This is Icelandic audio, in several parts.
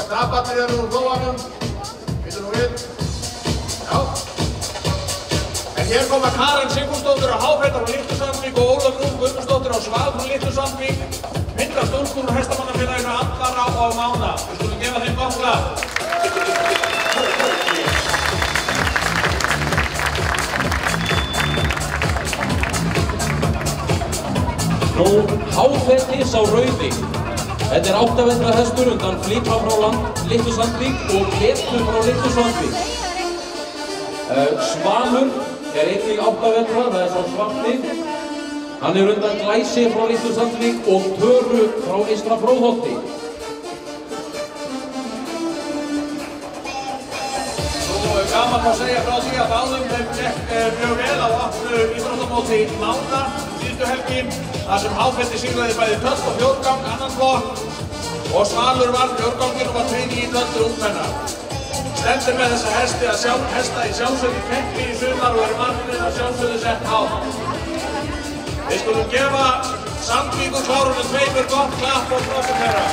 Stafallir eru úr flóanum. Býttu nú við. Já. En hér koma Karen Sigfúsdóttir á Háfetta frá Litlu-Sandvík og Ólöf Rún Guðmundsdóttir á Sval frá Litlu-Sandvík. Mynda stúlkur úr hestamannafélaginu Andara og Mána. Við skulum gefa þeim gott lag. Nú, Háfetti sá rauði. Þetta er 8 vetra hestur undan Flípa frá Litlu-Sandvík og Petur frá Litlu-Sandvík. Svanur er einnig 8 vetra, það er sá svarti. Hann er undan Glæsi frá Litlu-Sandvík og Töru frá Eystra Bróðholti. Nú er gaman að segja frá því að báðum þeim gekk mjög vel á opnu íþróttamóti Mána síðustu helgi. Þar sem Háfetti sigraði bæði tölt og fjórgang, annan flokk og Svalur vann fjórganginn og var tveini í töltur ungmenna. Stendur með þessa hesti að hesta í sjálfsögðu keppni í sumar og eru markmið að sjálfsögðu sett hátt. Við skulum gefa Sandvíkurklárunum tveimur gott klapp og flokkum þeirra.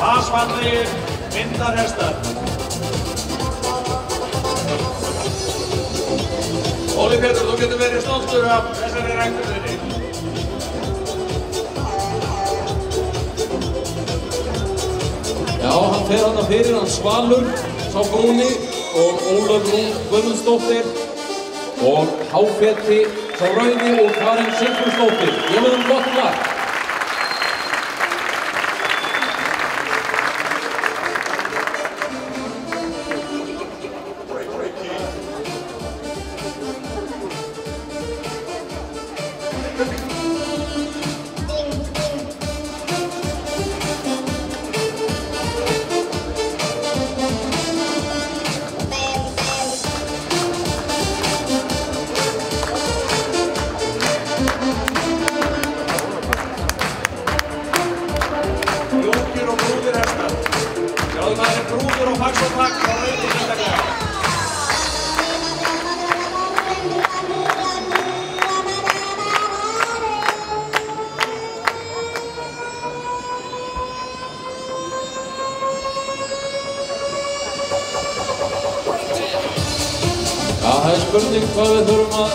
Asfallegir myndarhestar. Óli Pétur, þú getur verið stoltur af þessari reglunni. Já, hann fer þarna fyrir hann Svalur, sá brúni og Ólöf Rún Guðmundsdóttir og Háfetti sá rauði og Karen Sigfúsdóttir. Gefum þeim gott lag. Það er spurning hvað við þurfum að